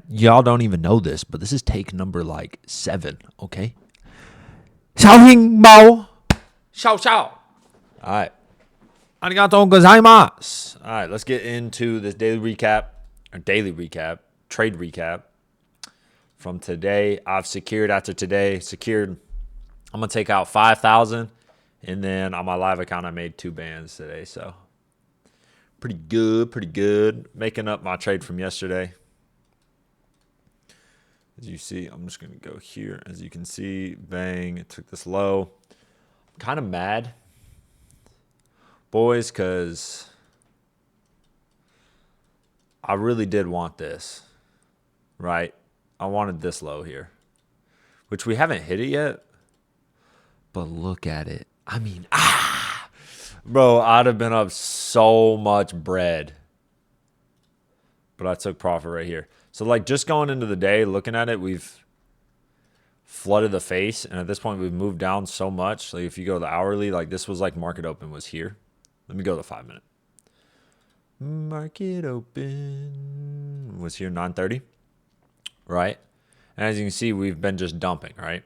y'all don't even know this, but this is take number like 7. Okay. 小hin猫，笑笑。All right. Arigatou gozaimasu. All right, let's get into this trade recap from today. I've secured after today. I'm gonna take out 5,000, and then on my live account I made 2 bands today. So pretty good. Making up my trade from yesterday. As you see, I'm just gonna go here. As you can see, bang, it took this low. I'm kind of mad, boys, because I really did want this, right? I wanted this low here, which we haven't hit it yet. But look at it. I mean, bro, I'd have been up so much bread. But I took profit right here. So, like, just going into the day, looking at it, we've flooded the face. And at this point, we've moved down so much. Like, if you go to the hourly, like, this was like market open was here. Let me go to the 5-minute. Market open was here 9:30, right? And as you can see, we've been just dumping, right?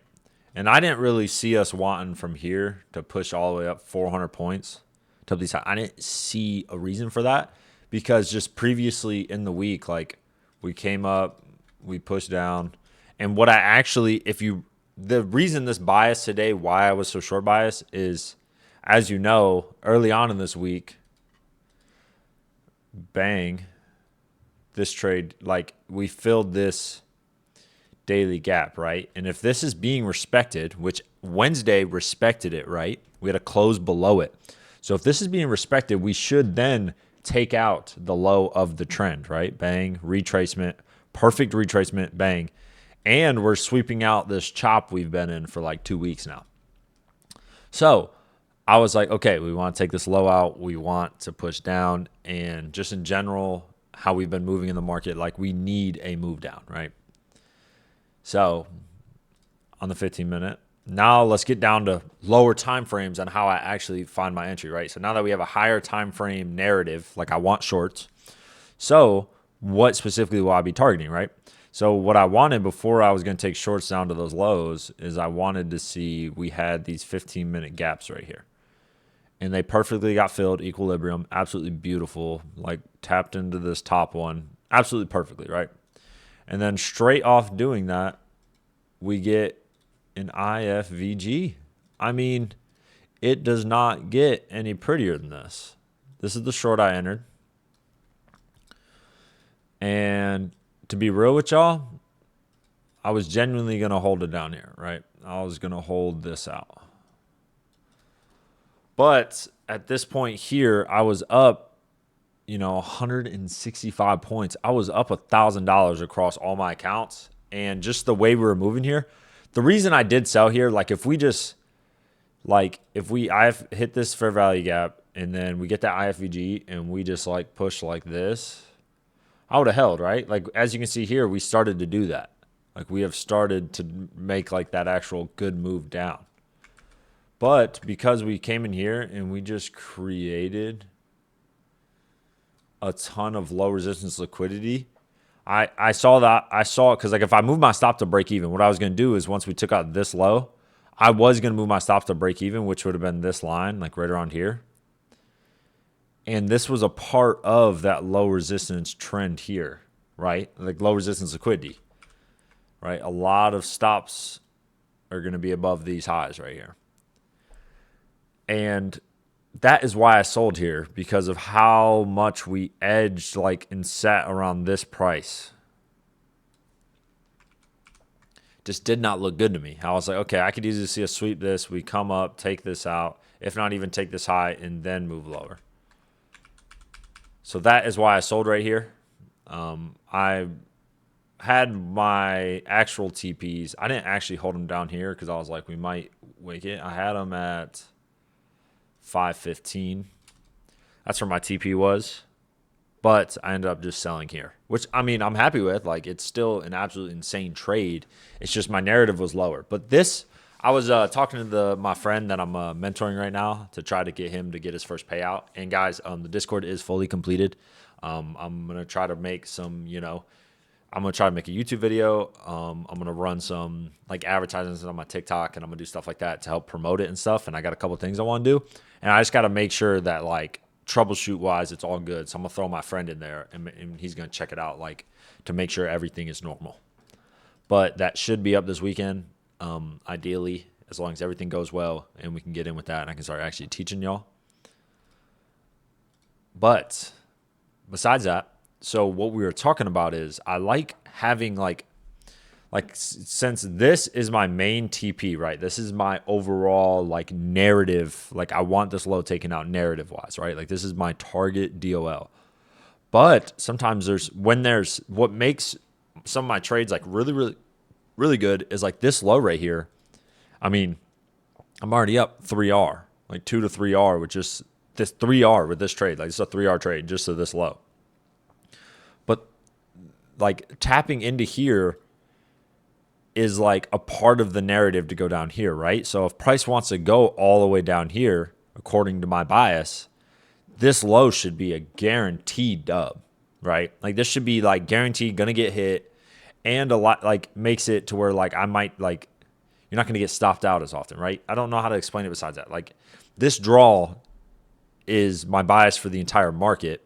And I didn't really see us wanting from here to push all the way up 400 points to these high. I didn't see a reason for that because just previously in the week, like we came up, we pushed down. And what I actually, the reason this bias today, why I was so short bias is, as you know, early on in this week, bang, this trade, like we filled this daily gap, right? And if this is being respected, which Wednesday respected it, right? We had a close below it. So if this is being respected, we should then take out the low of the trend, right? Bang, retracement, perfect retracement, bang. And we're sweeping out this chop we've been in for like 2 weeks now. So I was like, okay, we want to take this low out. We want to push down. And just in general, how we've been moving in the market, like we need a move down, right? So on the 15-minute, now let's get down to lower time frames on how I actually find my entry, right? So now that we have a higher time frame narrative, like I want shorts. So what specifically will I be targeting, right? So what I wanted before I was going to take shorts down to those lows is I wanted to see we had these 15-minute gaps right here. And they perfectly got filled, equilibrium, absolutely beautiful, like tapped into this top one, absolutely perfectly, right? And then straight off doing that, we get an IFVG. I mean, it does not get any prettier than this. This is the short I entered. And to be real with y'all, I was genuinely going to hold it down here, right? I was going to hold this out. But at this point here, I was up 165 points. I was up $1,000 across all my accounts. And just the way we were moving here, the reason I did sell here, like if I've hit this fair value gap and then we get that IFVG and we just like push like this, I would have held, right? Like as you can see here, we started to do that. Like we have started to make like that actual good move down. But because we came in here and we just created a ton of low resistance liquidity, I saw it because like if I move my stop to break even, what I was going to do is once we took out this low, I was going to move my stop to break even, which would have been this line, like right around here. And this was a part of that low resistance trend here, right? Like low resistance liquidity, right? A lot of stops are going to be above these highs right here. And that is why I sold here, because of how much we edged like and sat around this price. Just did not look good to me. I was like, okay, I could easily see us sweep this. We come up, take this out, if not even take this high and then move lower. So that is why I sold right here. I had my actual TPs. I didn't actually hold them down here because I was like, we might wake it. I had them at 515. That's where my TP was. But I ended up just selling here, which, I mean, I'm happy with. Like, it's still an absolutely insane trade. It's just my narrative was lower. But this, I was talking to my friend that I'm mentoring right now to try to get him to get his first payout. And, guys, the Discord is fully completed. I'm going to try to make some, I'm gonna try to make a YouTube video. I'm gonna run some like advertisements on my TikTok, and I'm gonna do stuff like that to help promote it and stuff. And I got a couple things I want to do, and I just got to make sure that like troubleshoot wise, it's all good. So I'm gonna throw my friend in there, and he's gonna check it out, like to make sure everything is normal. But that should be up this weekend, ideally, as long as everything goes well and we can get in with that, and I can start actually teaching y'all. But besides that, so what we were talking about is I like having like since this is my main TP, right? This is my overall like narrative. Like I want this low taken out narrative wise, right? Like this is my target DOL. But sometimes there's what makes some of my trades like really, really, really good is like this low right here. I mean, I'm already up 3R, like 2 to 3R with just this 3R with this trade. Like it's a 3R trade just to this low. But like tapping into here is like a part of the narrative to go down here, right? So if price wants to go all the way down here, according to my bias, this low should be a guaranteed dub, right? Like this should be like guaranteed gonna get hit, and a lot like makes it to where like I might like you're not gonna get stopped out as often, right? I don't know how to explain it besides that. Like this draw is my bias for the entire market.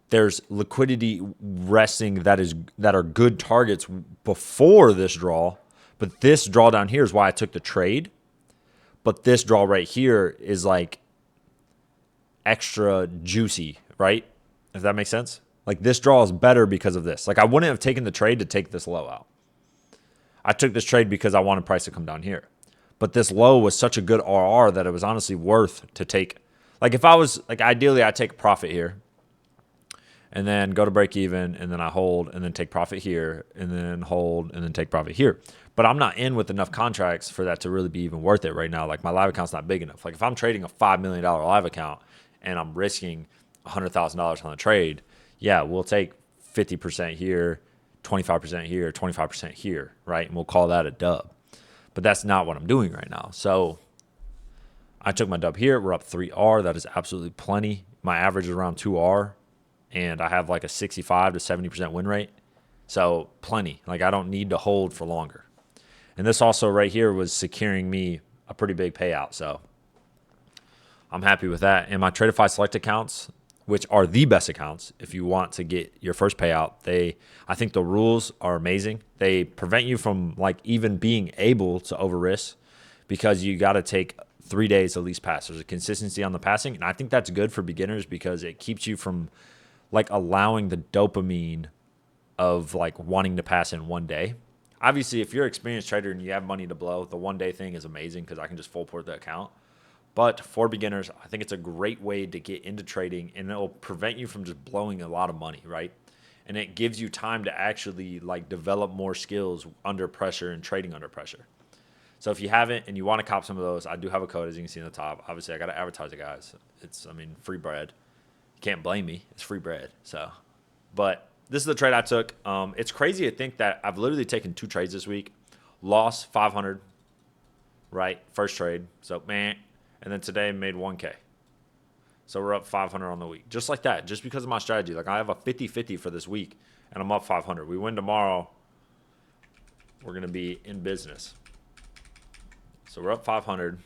There's liquidity resting that are good targets before this draw, but this draw down here is why I took the trade. But this draw right here is like extra juicy, right? If that makes sense. Like this draw is better because of this. Like I wouldn't have taken the trade to take this low out. I took this trade because I wanted price to come down here. But this low was such a good RR that it was honestly worth to take. Like if I was like ideally I'd take a profit here and then go to break even, and then I hold, and then take profit here, and then hold, and then take profit here. But I'm not in with enough contracts for that to really be even worth it right now. Like my live account's not big enough. Like if I'm trading a $5 million live account and I'm risking $100,000 on the trade, yeah, we'll take 50% here, 25% here, 25% here, right? And we'll call that a dub. But that's not what I'm doing right now. So I took my dub here. We're up 3R. That is absolutely plenty. My average is around 2R. And I have like a 65 to 70% win rate. So plenty. Like I don't need to hold for longer. And this also right here was securing me a pretty big payout. So I'm happy with that. And my Tradeify Select accounts, which are the best accounts if you want to get your first payout, I think the rules are amazing. They prevent you from like even being able to over risk because you got to take 3 days at least pass. There's a consistency on the passing. And I think that's good for beginners because it keeps you from like allowing the dopamine of like wanting to pass in 1 day. Obviously, if you're an experienced trader and you have money to blow, the 1 day thing is amazing because I can just full port the account. But for beginners, I think it's a great way to get into trading, and it'll prevent you from just blowing a lot of money, right? And it gives you time to actually like develop more skills under pressure and trading under pressure. So if you haven't and you want to cop some of those, I do have a code as you can see in the top. Obviously, I got to advertise it, guys. It's, free bread. Can't blame me. It's free bread. So, but this is the trade I took. It's crazy to think that I've literally taken 2 trades this week. Lost 500, right? First trade. So, man. And then today made 1K. So we're up 500 on the week. Just like that. Just because of my strategy. Like I have a 50-50 for this week and I'm up 500. We win tomorrow. We're going to be in business. So we're up 500.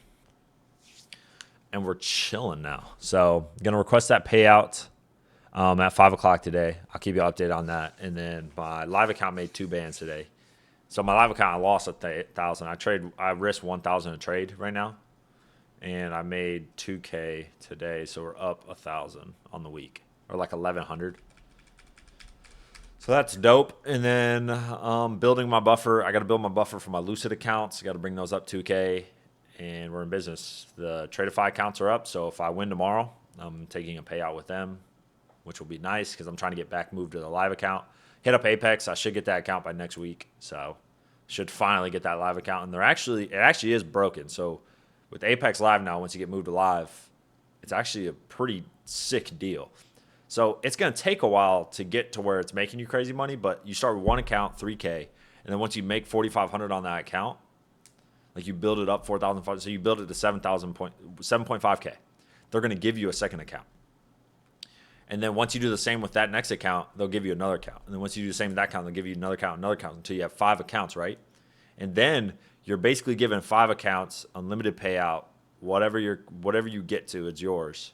And we're chilling now. So I'm going to request that payout at 5 o'clock today. I'll keep you updated on that. And then my live account made 2 bands today. So my live account, I lost 1,000. I risked 1,000 a trade right now. And I made 2K today. So we're up 1,000 on the week. Or like 1,100. So that's dope. And then building my buffer. I got to build my buffer for my Lucid accounts. I got to bring those up 2K. And we're in business. The Tradeify accounts are up, so if I win tomorrow, I'm taking a payout with them, which will be nice because I'm trying to get back moved to the live account. Hit up Apex. I should get that account by next week, so should finally get that live account. And it actually is broken. So with Apex Live now, once you get moved to live, it's actually a pretty sick deal. So it's going to take a while to get to where it's making you crazy money, but you start with one account, 3K, and then once you make 4,500 on that account, like you build it up 4,000, so you build it to 7.5K. They're going to give you a second account. And then once you do the same with that next account, they'll give you another account. And then once you do the same with that account, they'll give you another account until you have 5 accounts, right? And then you're basically given 5 accounts, unlimited payout, whatever you get to, it's yours.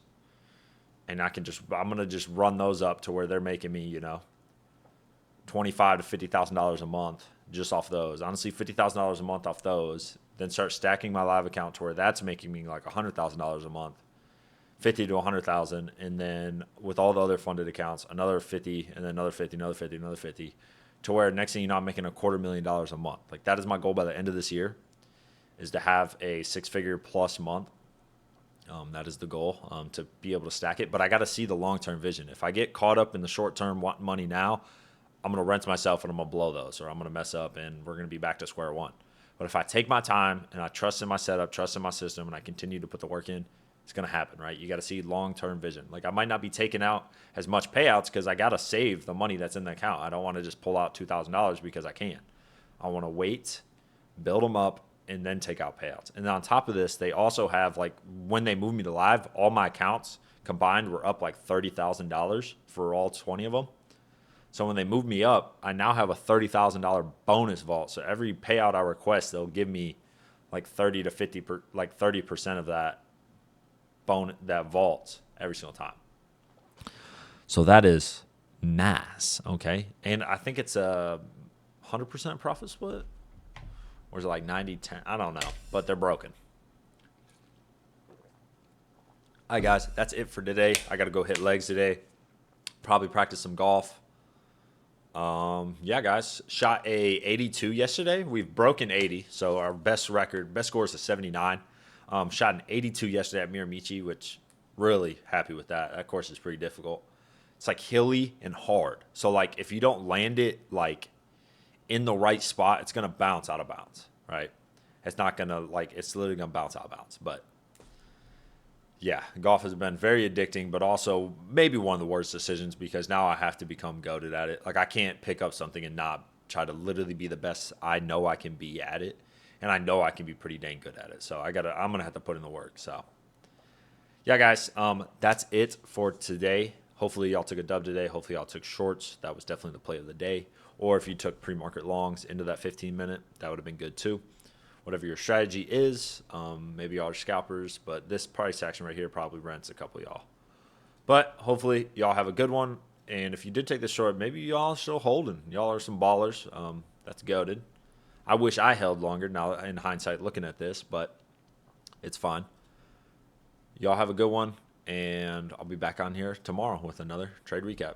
And I'm gonna just run those up to where they're making me, $25,000 to $50,000 a month just off those. Honestly, $50,000 a month off those. Then start stacking my live account to where that's making me like $100,000 a month. 50 to 100,000, and then with all the other funded accounts, another 50, and then another 50, another 50, another 50, to where next thing you know, I'm making $250,000 a month. Like that is my goal by the end of this year, is to have a 6-figure plus month. That is the goal, to be able to stack it. But I got to see the long-term vision. If I get caught up in the short-term wanting money now, I'm going to rent myself and I'm going to blow those, or I'm going to mess up and we're going to be back to square one. But if I take my time and I trust in my setup, trust in my system, and I continue to put the work in, it's going to happen, right? You got to see long-term vision. Like I might not be taking out as much payouts because I got to save the money that's in the account. I don't want to just pull out $2,000 because I can. I want to wait, build them up, and then take out payouts. And then on top of this, they also have, like, when they moved me to live, all my accounts combined were up like $30,000 for all 20 of them. So when they moved me up, I now have a $30,000 bonus vault. So every payout I request, they'll give me like 30 to 30% of that vault every single time. So that is nice, okay? And I think it's a 100% profit split. Or is it like 90-10? I don't know, but they're broken. All right, guys, that's it for today. I got to go hit legs today. Probably practice some golf. Yeah, guys, shot a 82 yesterday. We've broken 80, so our best score is a 79. Shot an 82 yesterday at Miramichi, which really happy with that. That course is pretty difficult. It's like hilly and hard. So like if you don't land it like in the right spot, it's gonna bounce out of bounds, right? It's not gonna it's literally gonna bounce out of bounds. But yeah, golf has been very addicting, but also maybe one of the worst decisions because now I have to become goated at it. Like I can't pick up something and not try to literally be the best I know I can be at it. And I know I can be pretty dang good at it. So I'm going to have to put in the work. So yeah, guys, that's it for today. Hopefully y'all took a dub today. Hopefully y'all took shorts. That was definitely the play of the day. Or if you took pre-market longs into that 15-minute, that would have been good too. Whatever your strategy is, maybe y'all are scalpers, but this price action right here probably rents a couple of y'all. But hopefully y'all have a good one. And if you did take the short, maybe y'all are still holding. Y'all are some ballers. That's goated. I wish I held longer now in hindsight looking at this, but it's fine. Y'all have a good one, and I'll be back on here tomorrow with another trade recap.